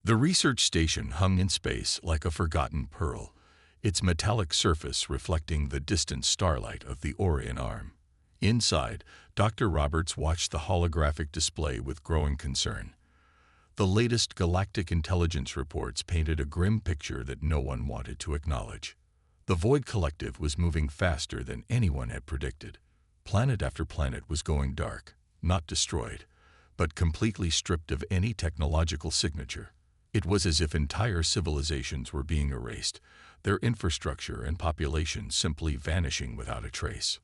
The research station hung in space like a forgotten pearl, its metallic surface reflecting the distant starlight of the Orion Arm. Inside, Dr. Roberts watched the holographic display with growing concern. The latest galactic intelligence reports painted a grim picture that no one wanted to acknowledge. The Void Collective was moving faster than anyone had predicted. Planet after planet was going dark, not destroyed, but completely stripped of any technological signature. It was as if entire civilizations were being erased, their infrastructure and population simply vanishing without a trace.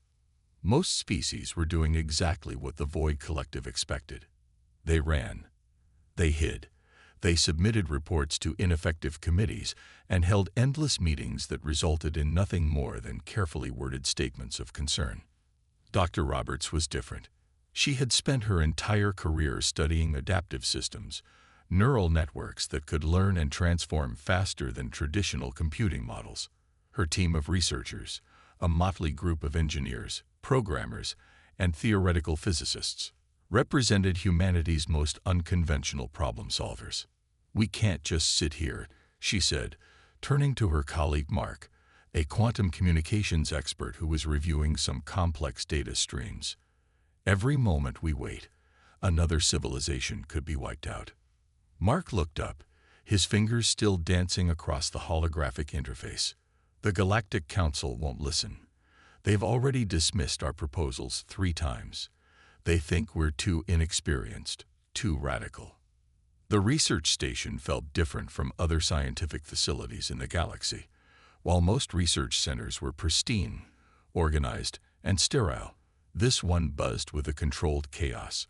Most species were doing exactly what the Void Collective expected. They ran. They hid. They submitted reports to ineffective committees and held endless meetings that resulted in nothing more than carefully worded statements of concern. Dr. Roberts was different. She had spent her entire career studying adaptive systems, neural networks that could learn and transform faster than traditional computing models. Her team of researchers, a motley group of engineers, programmers, and theoretical physicists, represented humanity's most unconventional problem solvers. "We can't just sit here," she said, turning to her colleague Mark, a quantum communications expert who was reviewing some complex data streams. "Every moment we wait, another civilization could be wiped out." Mark looked up, his fingers still dancing across the holographic interface. "The Galactic Council won't listen. They've already dismissed our proposals 3 times. They think we're too inexperienced, too radical." The research station felt different from other scientific facilities in the galaxy. While most research centers were pristine, organized, and sterile, this one buzzed with a controlled chaos.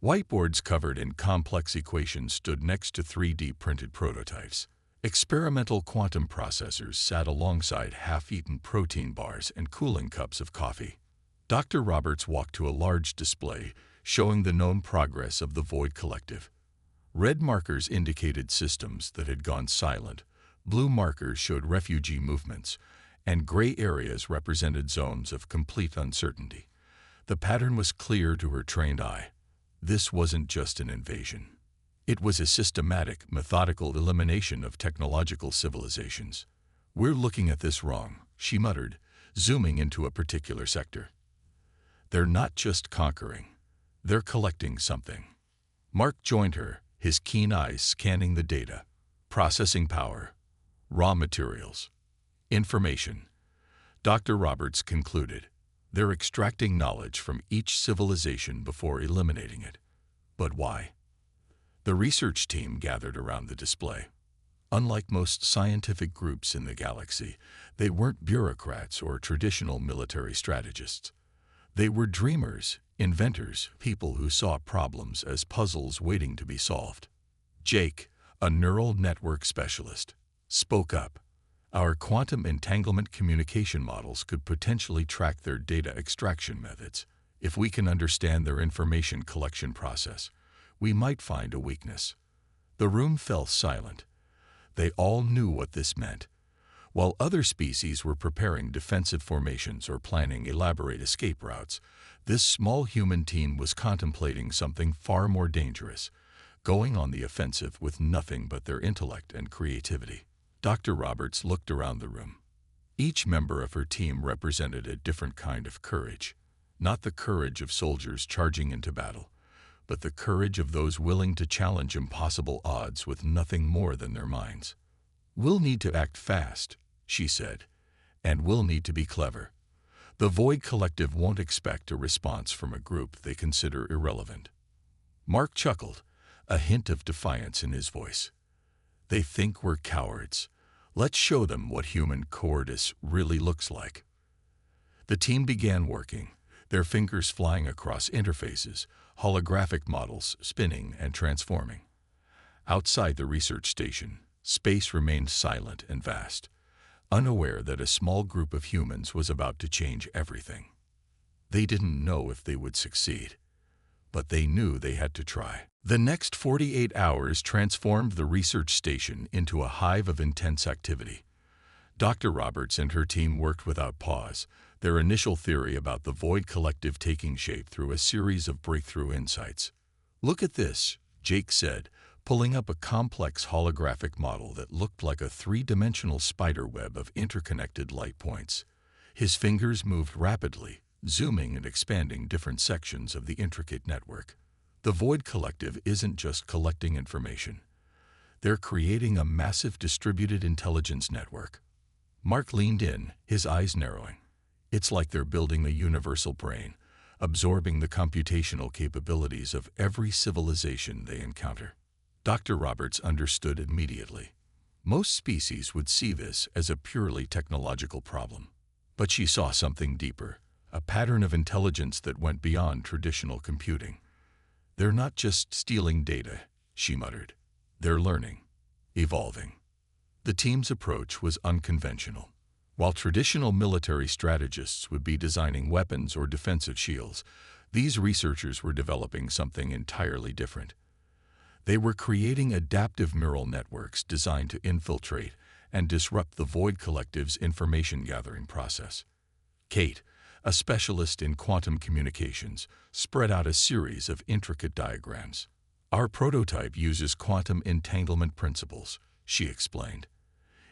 Whiteboards covered in complex equations stood next to 3D printed prototypes. Experimental quantum processors sat alongside half-eaten protein bars and cooling cups of coffee. Dr. Roberts walked to a large display showing the known progress of the Void Collective. Red markers indicated systems that had gone silent, blue markers showed refugee movements, and gray areas represented zones of complete uncertainty. The pattern was clear to her trained eye. This wasn't just an invasion. It was a systematic, methodical elimination of technological civilizations. "We're looking at this wrong," she muttered, zooming into a particular sector. "They're not just conquering. They're collecting something." Mark joined her, his keen eyes scanning the data. Processing power, raw materials, information. Dr. Roberts concluded, "They're extracting knowledge from each civilization before eliminating it." But why? The research team gathered around the display. Unlike most scientific groups in the galaxy, they weren't bureaucrats or traditional military strategists. They were dreamers, inventors, people who saw problems as puzzles waiting to be solved. Jake, a neural network specialist, spoke up. "Our quantum entanglement communication models could potentially track their data extraction methods. If we can understand their information collection process, we might find a weakness." The room fell silent. They all knew what this meant. While other species were preparing defensive formations or planning elaborate escape routes, this small human team was contemplating something far more dangerous, going on the offensive with nothing but their intellect and creativity. Dr. Roberts looked around the room. Each member of her team represented a different kind of courage. Not the courage of soldiers charging into battle, but the courage of those willing to challenge impossible odds with nothing more than their minds. "We'll need to act fast," she said, "and we'll need to be clever. The Void Collective won't expect a response from a group they consider irrelevant." Mark chuckled, a hint of defiance in his voice. "They think we're cowards. Let's show them what human cowardice really looks like." The team began working, their fingers flying across interfaces, holographic models spinning and transforming. Outside the research station, space remained silent and vast, unaware that a small group of humans was about to change everything. They didn't know if they would succeed, but they knew they had to try. The next 48 hours transformed the research station into a hive of intense activity. Dr. Roberts and her team worked without pause, their initial theory about the Void Collective taking shape through a series of breakthrough insights. "Look at this," Jake said, pulling up a complex holographic model that looked like a three-dimensional spider web of interconnected light points. His fingers moved rapidly, zooming and expanding different sections of the intricate network. The Void Collective isn't just collecting information. They're creating a massive distributed intelligence network. Mark leaned in, his eyes narrowing. It's like they're building a universal brain, absorbing the computational capabilities of every civilization they encounter. Dr. Roberts understood immediately. Most species would see this as a purely technological problem. But she saw something deeper, a pattern of intelligence that went beyond traditional computing. They're not just stealing data, she muttered. They're learning, evolving. The team's approach was unconventional. While traditional military strategists would be designing weapons or defensive shields, these researchers were developing something entirely different. They were creating adaptive neural networks designed to infiltrate and disrupt the Void Collective's information-gathering process. Kate, a specialist in quantum communications, spread out a series of intricate diagrams. Our prototype uses quantum entanglement principles, she explained.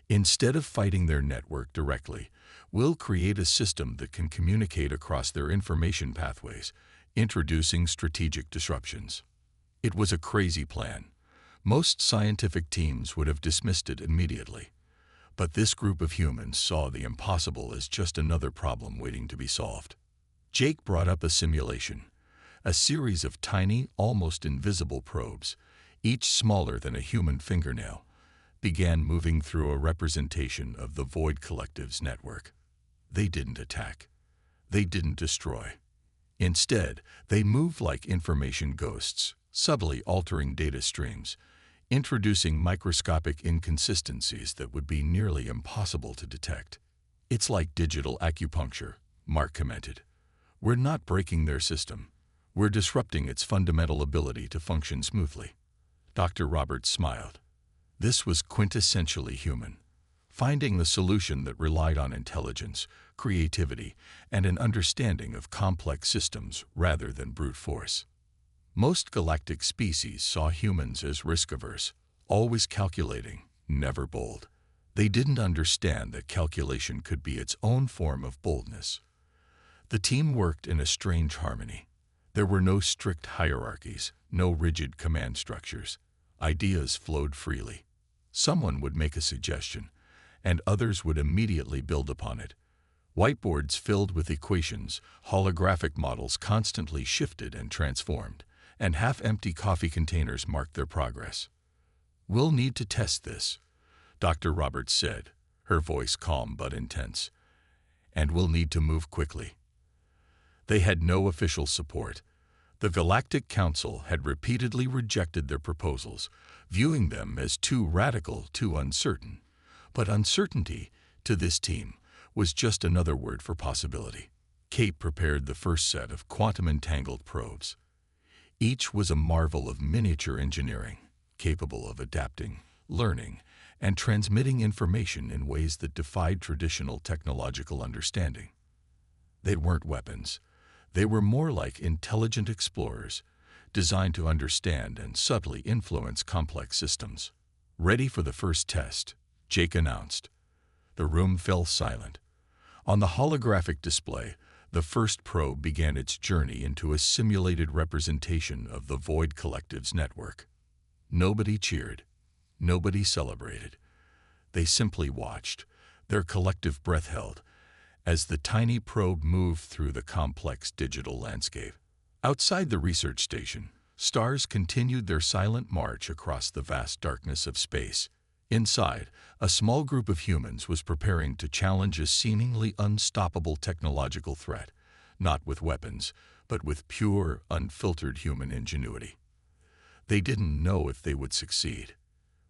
Instead of fighting their network directly, we'll create a system that can communicate across their information pathways, introducing strategic disruptions. It was a crazy plan. Most scientific teams would have dismissed it immediately. But this group of humans saw the impossible as just another problem waiting to be solved. Jake brought up a simulation, a series of tiny, almost invisible probes, each smaller than a human fingernail, began moving through a representation of the Void Collective's network. They didn't attack. They didn't destroy. Instead, they moved like information ghosts, subtly altering data streams, introducing microscopic inconsistencies that would be nearly impossible to detect. It's like digital acupuncture, Mark commented. We're not breaking their system. We're disrupting its fundamental ability to function smoothly. Dr. Roberts smiled. This was quintessentially human, finding the solution that relied on intelligence, creativity, and an understanding of complex systems rather than brute force. Most galactic species saw humans as risk-averse, always calculating, never bold. They didn't understand that calculation could be its own form of boldness. The team worked in a strange harmony. There were no strict hierarchies, no rigid command structures. Ideas flowed freely. Someone would make a suggestion, and others would immediately build upon it. Whiteboards filled with equations, holographic models constantly shifted and transformed, and half-empty coffee containers marked their progress. We'll need to test this, Dr. Roberts said, her voice calm but intense. And we'll need to move quickly. They had no official support. The Galactic Council had repeatedly rejected their proposals, viewing them as too radical, too uncertain. But uncertainty, to this team, was just another word for possibility. Kate prepared the first set of quantum-entangled probes. Each was a marvel of miniature engineering, capable of adapting, learning, and transmitting information in ways that defied traditional technological understanding. They weren't weapons. They were more like intelligent explorers, designed to understand and subtly influence complex systems. Ready for the first test, Jake announced. The room fell silent. On the holographic display, the first probe began its journey into a simulated representation of the Void Collective's network. Nobody cheered. Nobody celebrated. They simply watched, their collective breath held, as the tiny probe moved through the complex digital landscape. Outside the research station, stars continued their silent march across the vast darkness of space. Inside, a small group of humans was preparing to challenge a seemingly unstoppable technological threat, not with weapons, but with pure, unfiltered human ingenuity. They didn't know if they would succeed,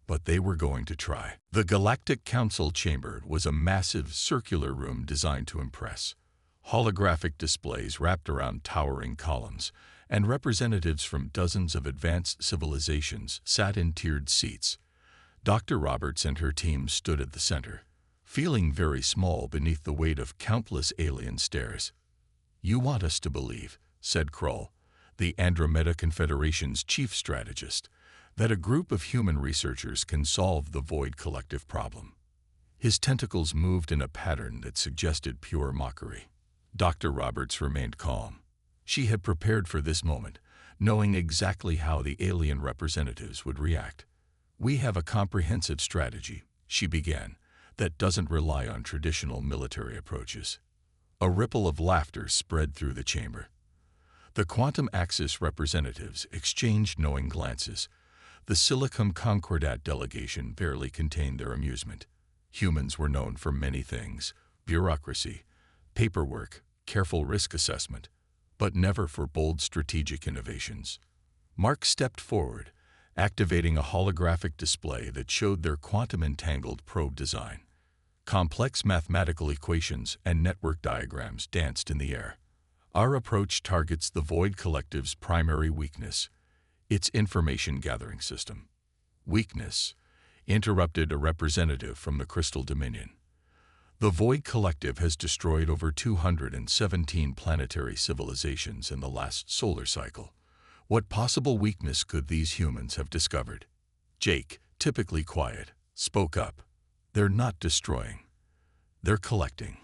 but they were going to try. The Galactic Council chamber was a massive circular room designed to impress. Holographic displays wrapped around towering columns, and representatives from dozens of advanced civilizations sat in tiered seats. Dr. Roberts and her team stood at the center, feeling very small beneath the weight of countless alien stares. "You want us to believe," said Krull, the Andromeda Confederation's chief strategist, that a group of human researchers can solve the Void Collective problem. His tentacles moved in a pattern that suggested pure mockery. Dr. Roberts remained calm. She had prepared for this moment, knowing exactly how the alien representatives would react. "We have a comprehensive strategy," she began, "that doesn't rely on traditional military approaches." A ripple of laughter spread through the chamber. The Quantum Axis representatives exchanged knowing glances. The Silicon Concordat delegation barely contained their amusement. Humans were known for many things: bureaucracy, paperwork, careful risk assessment, but never for bold strategic innovations. Mark stepped forward, activating a holographic display that showed their quantum-entangled probe design. Complex mathematical equations and network diagrams danced in the air. "Our approach targets the Void Collective's primary weakness, its information-gathering system." "Weakness," interrupted a representative from the Crystal Dominion. "The Void Collective has destroyed over 217 planetary civilizations in the last solar cycle. What possible weakness could these humans have discovered?" Jake, typically quiet, spoke up. "They're not destroying. They're collecting.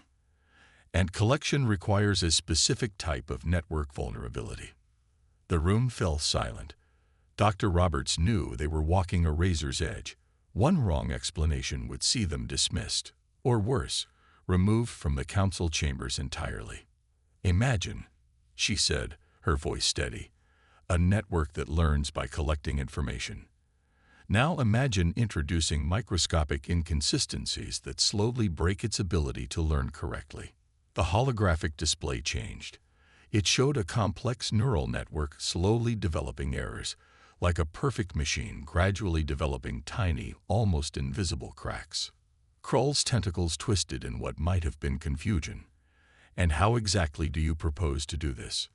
And collection requires a specific type of network vulnerability." The room fell silent. Dr. Roberts knew they were walking a razor's edge. One wrong explanation would see them dismissed, or worse, removed from the council chambers entirely. "Imagine," she said, her voice steady, "a network that learns by collecting information. Now imagine introducing microscopic inconsistencies that slowly break its ability to learn correctly." The holographic display changed. It showed a complex neural network slowly developing errors, like a perfect machine gradually developing tiny, almost invisible cracks. Krull's tentacles twisted in what might have been confusion. "And how exactly do you propose to do this?"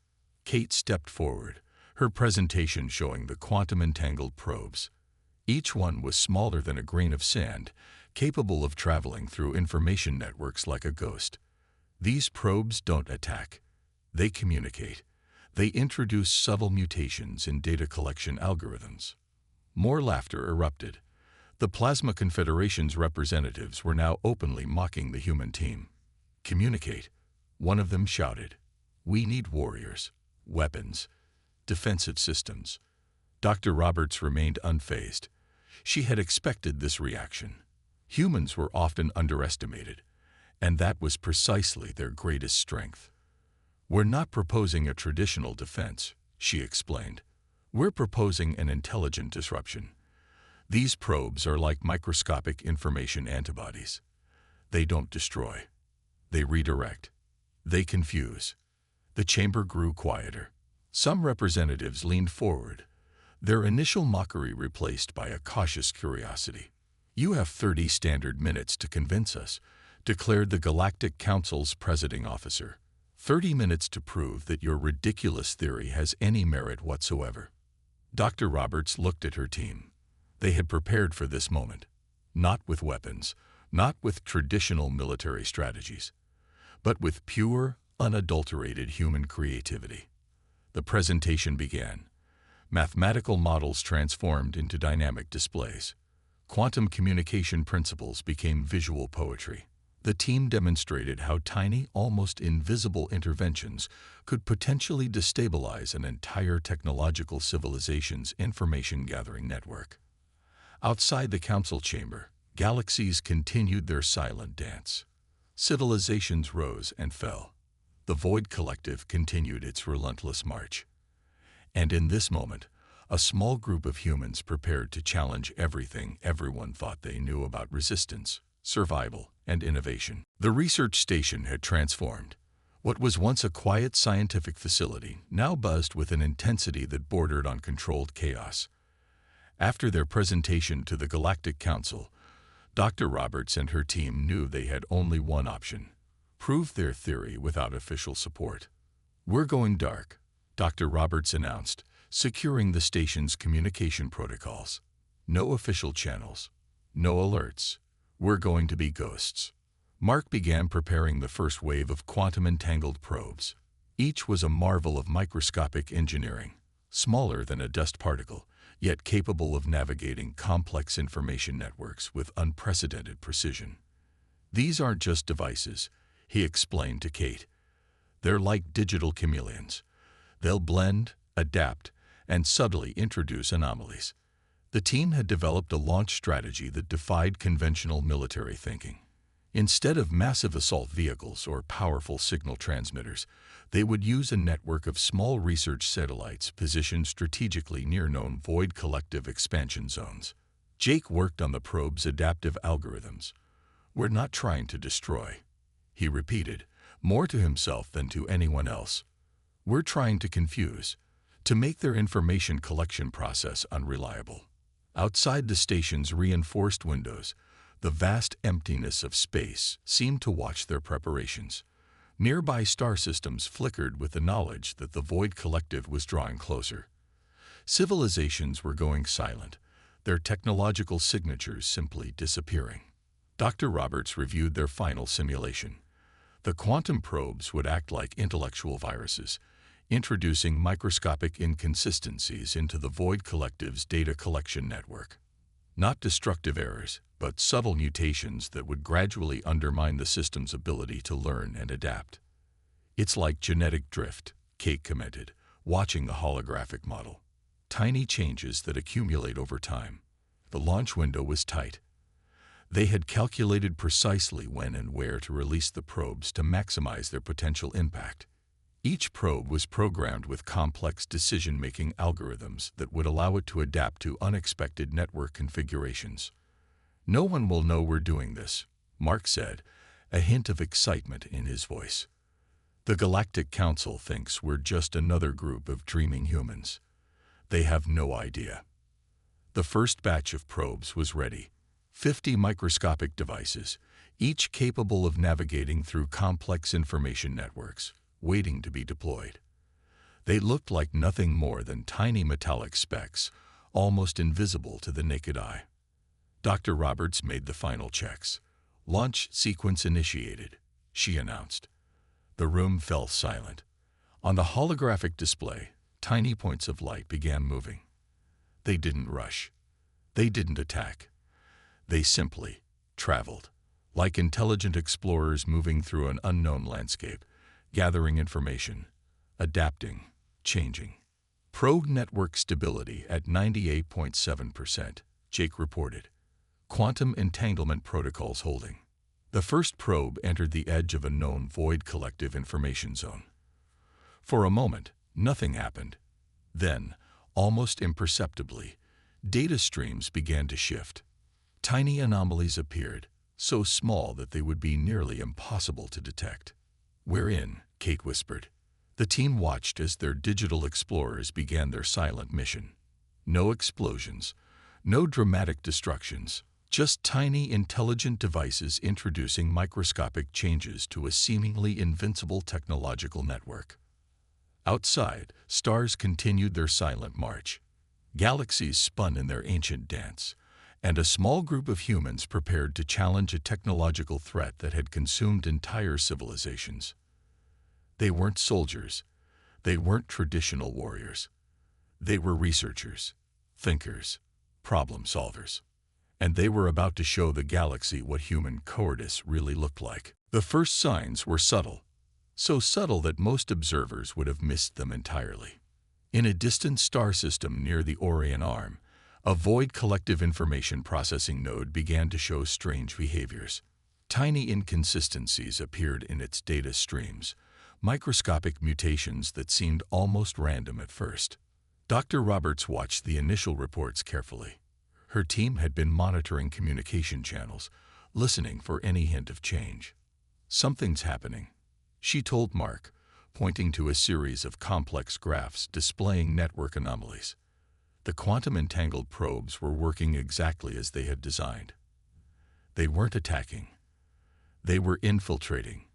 Kate stepped forward, her presentation showing the quantum-entangled probes. Each one was smaller than a grain of sand, capable of traveling through information networks like a ghost. "These probes don't attack. They communicate. They introduce subtle mutations in data collection algorithms." More laughter erupted. The Plasma Confederation's representatives were now openly mocking the human team. "Communicate," one of them shouted. "We need warriors, weapons, defensive systems." Dr. Roberts remained unfazed. She had expected this reaction. Humans were often underestimated, and that was precisely their greatest strength. "We're not proposing a traditional defense," she explained. "We're proposing an intelligent disruption. These probes are like microscopic information antibodies. They don't destroy. They redirect. They confuse." The chamber grew quieter. Some representatives leaned forward, their initial mockery replaced by a cautious curiosity. "You have 30 standard minutes to convince us," declared the Galactic Council's presiding officer. 30 minutes to prove that your ridiculous theory has any merit whatsoever." Dr. Roberts looked at her team. They had prepared for this moment. Not with weapons, not with traditional military strategies, but with pure, unadulterated human creativity. The presentation began. Mathematical models transformed into dynamic displays. Quantum communication principles became visual poetry. The team demonstrated how tiny, almost invisible interventions could potentially destabilize an entire technological civilization's information-gathering network. Outside the council chamber, galaxies continued their silent dance. Civilizations rose and fell. The Void Collective continued its relentless march. And in this moment, a small group of humans prepared to challenge everything everyone thought they knew about resistance, survival, and innovation. The research station had transformed. What was once a quiet scientific facility now buzzed with an intensity that bordered on controlled chaos. After their presentation to the Galactic Council, Dr. Roberts and her team knew they had only one option: prove their theory without official support. "We're going dark," Dr. Roberts announced, securing the station's communication protocols. "No official channels, no alerts. We're going to be ghosts." Mark began preparing the first wave of quantum-entangled probes. Each was a marvel of microscopic engineering, smaller than a dust particle, yet capable of navigating complex information networks with unprecedented precision. These aren't just devices, he explained to Kate. They're like digital chameleons. They'll blend, adapt, and subtly introduce anomalies. The team had developed a launch strategy that defied conventional military thinking. Instead of massive assault vehicles or powerful signal transmitters, they would use a network of small research satellites positioned strategically near known void collective expansion zones. Jake worked on the probe's adaptive algorithms. "We're not trying to destroy," he repeated, more to himself than to anyone else. "We're trying to confuse, to make their information collection process unreliable." Outside the station's reinforced windows, the vast emptiness of space seemed to watch their preparations. Nearby star systems flickered with the knowledge that the Void Collective was drawing closer. Civilizations were going silent, their technological signatures simply disappearing. Dr. Roberts reviewed their final simulation. The quantum probes would act like intellectual viruses, introducing microscopic inconsistencies into the Void Collective's data collection network. Not destructive errors, but subtle mutations that would gradually undermine the system's ability to learn and adapt. "It's like genetic drift," Kate commented, watching the holographic model. "Tiny changes that accumulate over time." The launch window was tight. They had calculated precisely when and where to release the probes to maximize their potential impact. Each probe was programmed with complex decision-making algorithms that would allow it to adapt to unexpected network configurations. "No one will know we're doing this," Mark said, a hint of excitement in his voice. "The Galactic Council thinks we're just another group of dreaming humans. They have no idea." The first batch of probes was ready. 50 microscopic devices, each capable of navigating through complex information networks, waiting to be deployed. They looked like nothing more than tiny metallic specks, almost invisible to the naked eye. Dr. Roberts made the final checks. "Launch sequence initiated," she announced. The room fell silent. On the holographic display, tiny points of light began moving. They didn't rush. They didn't attack. They simply traveled, like intelligent explorers moving through an unknown landscape, gathering information, adapting, changing. "Probe network stability at 98.7%, Jake reported. "Quantum entanglement protocols holding." The first probe entered the edge of a known void collective information zone. For a moment, nothing happened. Then, almost imperceptibly, data streams began to shift. Tiny anomalies appeared, so small that they would be nearly impossible to detect. "We're in," Kate whispered. The team watched as their digital explorers began their silent mission. No explosions, no dramatic destructions, just tiny intelligent devices introducing microscopic changes to a seemingly invincible technological network. Outside, stars continued their silent march. Galaxies spun in their ancient dance, and a small group of humans prepared to challenge a technological threat that had consumed entire civilizations. They weren't soldiers. They weren't traditional warriors. They were researchers, thinkers, problem solvers. And they were about to show the galaxy what human cowardice really looked like. The first signs were subtle, so subtle that most observers would have missed them entirely. In a distant star system near the Orion Arm, a void collective information processing node began to show strange behaviors. Tiny inconsistencies appeared in its data streams, microscopic mutations that seemed almost random at first. Dr. Roberts watched the initial reports carefully. Her team had been monitoring communication channels, listening for any hint of change. "Something's happening," she told Mark, pointing to a series of complex graphs displaying network anomalies. The quantum-entangled probes were working exactly as they had designed. They weren't attacking. They were infiltrating,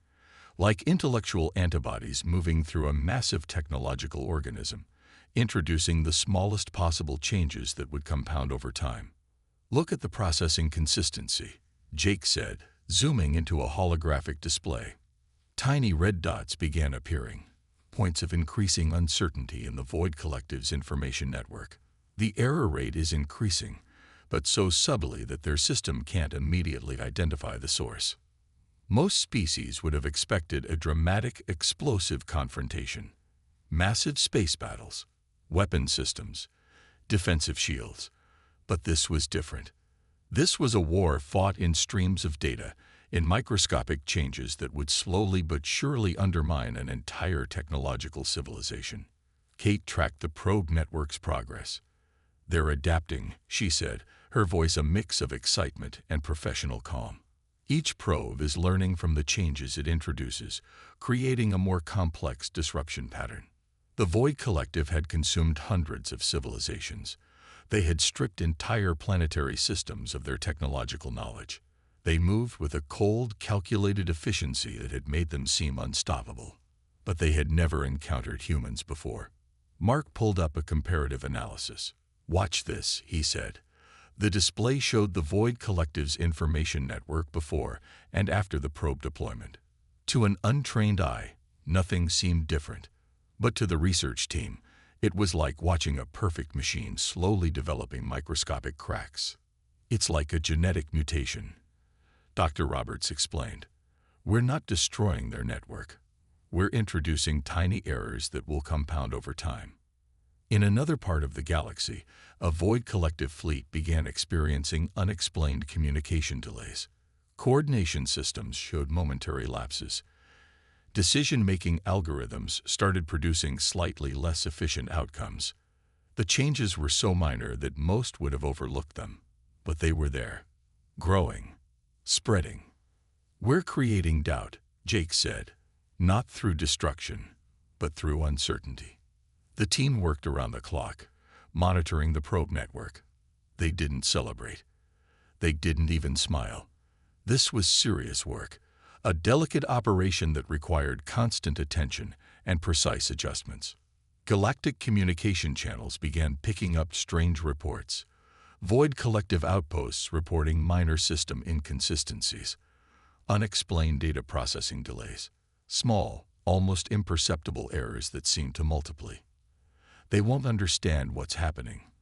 like intellectual antibodies moving through a massive technological organism, introducing the smallest possible changes that would compound over time. "Look at the processing consistency," Jake said, zooming into a holographic display. Tiny red dots began appearing, points of increasing uncertainty in the Void Collective's information network. The error rate is increasing, but so subtly that their system can't immediately identify the source. Most species would have expected a dramatic, explosive confrontation. Massive space battles, weapon systems, defensive shields. But this was different. This was a war fought in streams of data, in microscopic changes that would slowly but surely undermine an entire technological civilization. Kate tracked the probe network's progress. "They're adapting," she said, her voice a mix of excitement and professional calm. Each probe is learning from the changes it introduces, creating a more complex disruption pattern. The Void Collective had consumed hundreds of civilizations. They had stripped entire planetary systems of their technological knowledge. They moved with a cold, calculated efficiency that had made them seem unstoppable. But they had never encountered humans before. Mark pulled up a comparative analysis. "Watch this," he said. The display showed the Void Collective's information network before and after the probe deployment. To an untrained eye, nothing seemed different. But to the research team, it was like watching a perfect machine slowly developing microscopic cracks. "It's like a genetic mutation," Dr. Roberts explained. "We're not destroying their network. We're introducing tiny errors that will compound over time." In another part of the galaxy, a Void Collective fleet began experiencing unexplained communication delays. Coordination systems showed momentary lapses. Decision-making algorithms started producing slightly less efficient outcomes. The changes were so minor that most would have overlooked them, but they were there, growing, spreading. "We're creating doubt," Jake said, "not through destruction, but through uncertainty." The team worked around the clock, monitoring the probe network. They didn't celebrate. They didn't even smile. This was serious work, a delicate operation that required constant attention and precise adjustments. Galactic communication channels began picking up strange reports. Void Collective outposts reporting minor system inconsistencies, unexplained data processing delays, small, almost imperceptible errors that seemed to multiply. "They won't understand what's happening,"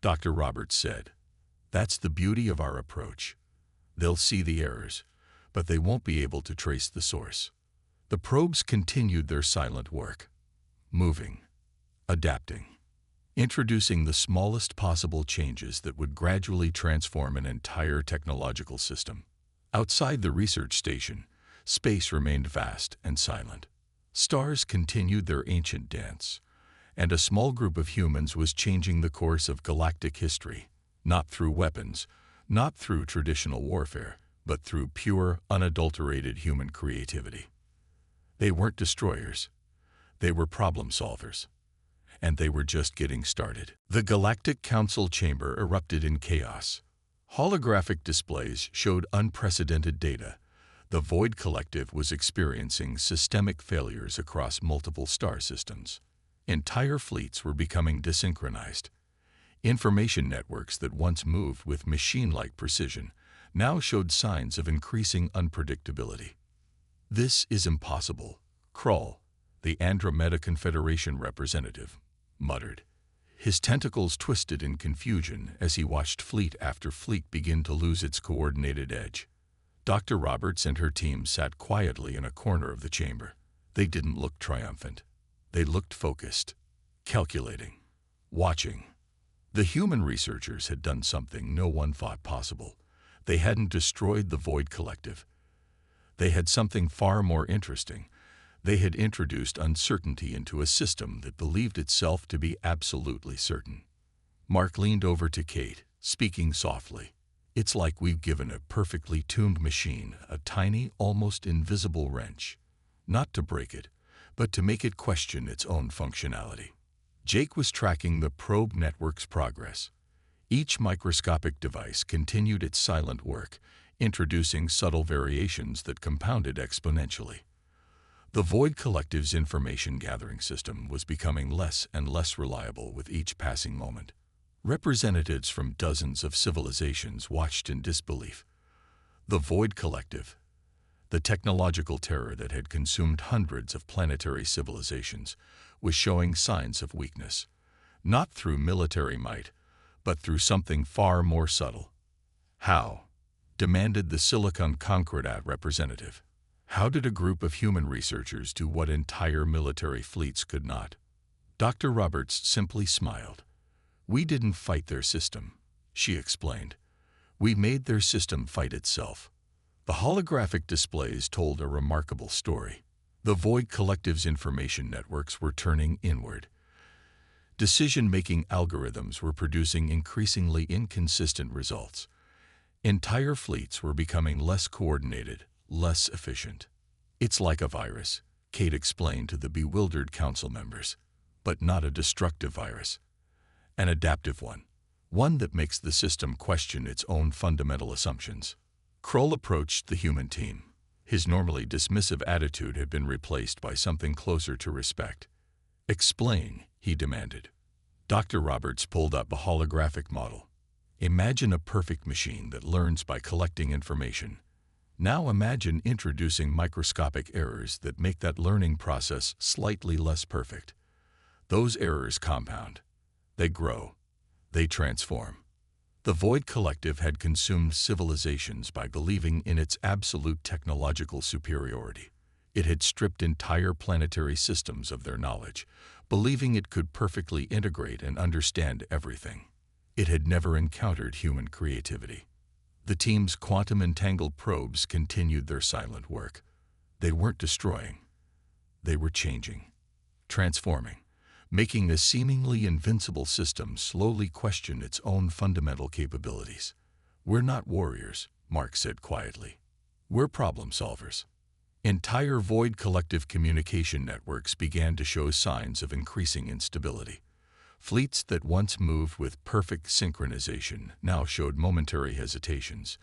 Dr. Roberts said. "That's the beauty of our approach. They'll see the errors, but they won't be able to trace the source." The probes continued their silent work, moving, adapting, introducing the smallest possible changes that would gradually transform an entire technological system. Outside the research station, space remained vast and silent. Stars continued their ancient dance, and a small group of humans was changing the course of galactic history, not through weapons, not through traditional warfare, but through pure, unadulterated human creativity. They weren't destroyers. They were problem solvers. And they were just getting started. The Galactic Council chamber erupted in chaos. Holographic displays showed unprecedented data. The Void Collective was experiencing systemic failures across multiple star systems. Entire fleets were becoming desynchronized. Information networks that once moved with machine-like precision now showed signs of increasing unpredictability. "This is impossible," Krull, the Andromeda Confederation representative, muttered. His tentacles twisted in confusion as he watched fleet after fleet begin to lose its coordinated edge. Dr. Roberts and her team sat quietly in a corner of the chamber. They didn't look triumphant. They looked focused, calculating, watching. The human researchers had done something no one thought possible. They hadn't destroyed the Void Collective. They had something far more interesting. They had introduced uncertainty into a system that believed itself to be absolutely certain. Mark leaned over to Kate, speaking softly. "It's like we've given a perfectly tuned machine a tiny, almost invisible wrench. Not to break it, but to make it question its own functionality." Jake was tracking the probe network's progress. Each microscopic device continued its silent work, introducing subtle variations that compounded exponentially. The Void Collective's information gathering system was becoming less and less reliable with each passing moment. Representatives from dozens of civilizations watched in disbelief. The Void Collective, the technological terror that had consumed hundreds of planetary civilizations, was showing signs of weakness. Not through military might, but through something far more subtle. How? Demanded the Silicon Concordat representative. How did a group of human researchers do what entire military fleets could not? Dr. Roberts simply smiled. We didn't fight their system, she explained. We made their system fight itself. The holographic displays told a remarkable story. The Void Collective's information networks were turning inward. Decision-making algorithms were producing increasingly inconsistent results. Entire fleets were becoming less coordinated, less efficient. It's like a virus, Kate explained to the bewildered council members, but not a destructive virus. An adaptive one that makes the system question its own fundamental assumptions. Kroll approached the human team. His normally dismissive attitude had been replaced by something closer to respect. Explain, he demanded. Dr. Roberts pulled up a holographic model. Imagine a perfect machine that learns by collecting information. Now imagine introducing microscopic errors that make that learning process slightly less perfect. Those errors compound. They grow. They transform. The Void Collective had consumed civilizations by believing in its absolute technological superiority. It had stripped entire planetary systems of their knowledge, believing it could perfectly integrate and understand everything. It had never encountered human creativity. The team's quantum-entangled probes continued their silent work. They weren't destroying. They were changing, transforming, making a seemingly invincible system slowly question its own fundamental capabilities. We're not warriors, Mark said quietly. We're problem solvers. Entire Void Collective communication networks began to show signs of increasing instability. Fleets that once moved with perfect synchronization now showed momentary hesitations.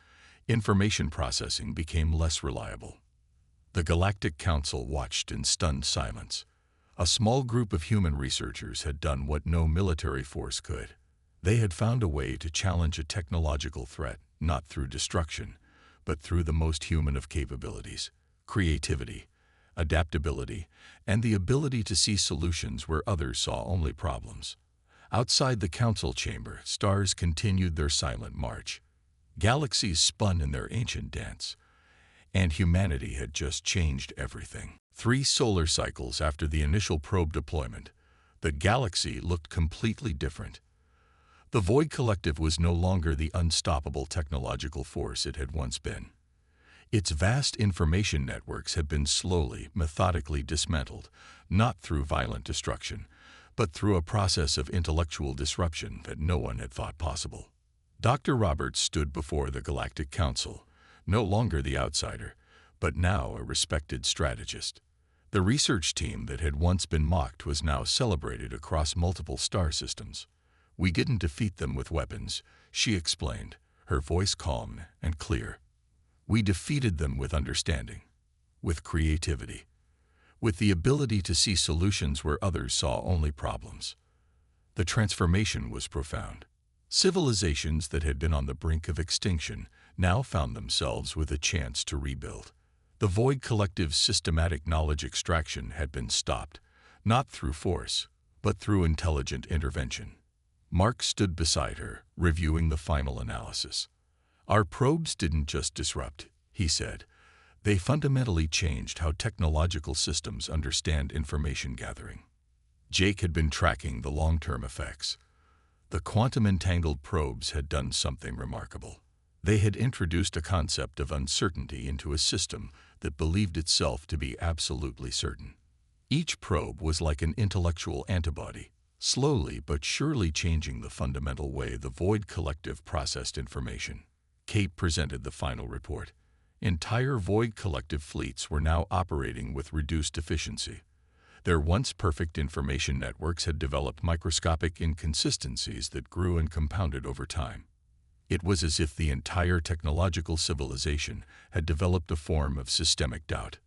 Information processing became less reliable. The Galactic Council watched in stunned silence. A small group of human researchers had done what no military force could. They had found a way to challenge a technological threat, not through destruction, but through the most human of capabilities: creativity, adaptability, and the ability to see solutions where others saw only problems. Outside the council chamber, stars continued their silent march. Galaxies spun in their ancient dance. And humanity had just changed everything. 3 solar cycles after the initial probe deployment, the galaxy looked completely different. The Void Collective was no longer the unstoppable technological force it had once been. Its vast information networks had been slowly, methodically dismantled, not through violent destruction, but through a process of intellectual disruption that no one had thought possible. Dr. Roberts stood before the Galactic Council, no longer the outsider, but now a respected strategist. The research team that had once been mocked was now celebrated across multiple star systems. We didn't defeat them with weapons, she explained, her voice calm and clear. We defeated them with understanding, with creativity, with the ability to see solutions where others saw only problems. The transformation was profound. Civilizations that had been on the brink of extinction now found themselves with a chance to rebuild. The Void Collective's systematic knowledge extraction had been stopped, not through force, but through intelligent intervention. Mark stood beside her, reviewing the final analysis. Our probes didn't just disrupt, he said. They fundamentally changed how technological systems understand information gathering. Jake had been tracking the long-term effects. The quantum-entangled probes had done something remarkable. They had introduced a concept of uncertainty into a system that believed itself to be absolutely certain. Each probe was like an intellectual antibody, slowly but surely changing the fundamental way the Void Collective processed information. Kate presented the final report. Entire Void Collective fleets were now operating with reduced efficiency. Their once perfect information networks had developed microscopic inconsistencies that grew and compounded over time. It was as if the entire technological civilization had developed a form of systemic doubt.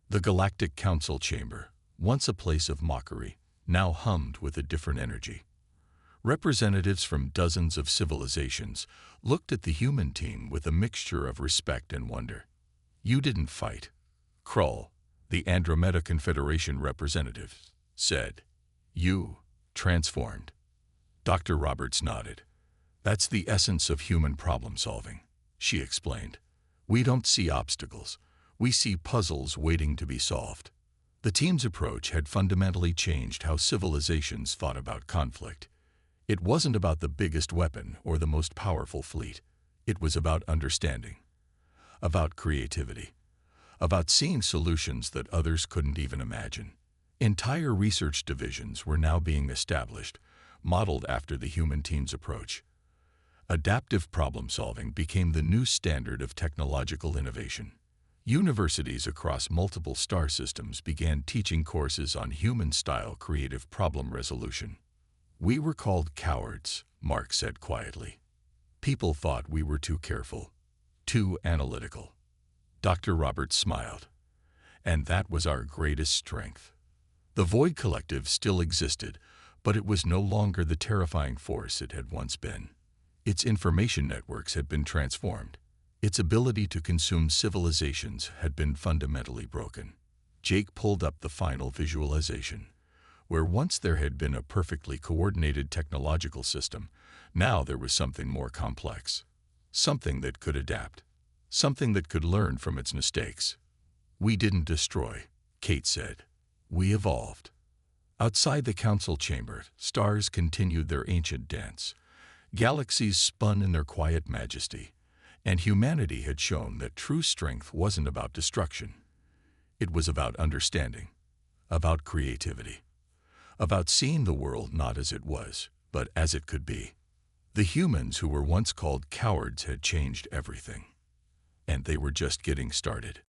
The Galactic Council chamber, once a place of mockery, now hummed with a different energy. Representatives from dozens of civilizations looked at the human team with a mixture of respect and wonder. You didn't fight. Kroll, the Andromeda Confederation representative, said. You transformed. Dr. Roberts nodded. That's the essence of human problem solving, she explained. We don't see obstacles. We see puzzles waiting to be solved. The team's approach had fundamentally changed how civilizations thought about conflict. It wasn't about the biggest weapon or the most powerful fleet. It was about understanding, about creativity, about seeing solutions that others couldn't even imagine. Entire research divisions were now being established, modeled after the human team's approach. Adaptive problem-solving became the new standard of technological innovation. Universities across multiple star systems began teaching courses on human-style creative problem resolution. We were called cowards, Mark said quietly. People thought we were too careful, too analytical. Dr. Roberts smiled. And that was our greatest strength. The Void Collective still existed, but it was no longer the terrifying force it had once been. Its information networks had been transformed. Its ability to consume civilizations had been fundamentally broken. Jake pulled up the final visualization. Where once there had been a perfectly coordinated technological system, now there was something more complex. Something that could adapt. Something that could learn from its mistakes. We didn't destroy, Kate said. We evolved. Outside the council chamber, stars continued their ancient dance. Galaxies spun in their quiet majesty, and humanity had shown that true strength wasn't about destruction. It was about understanding, about creativity, about seeing the world not as it was, but as it could be. The humans who were once called cowards had changed everything, and they were just getting started.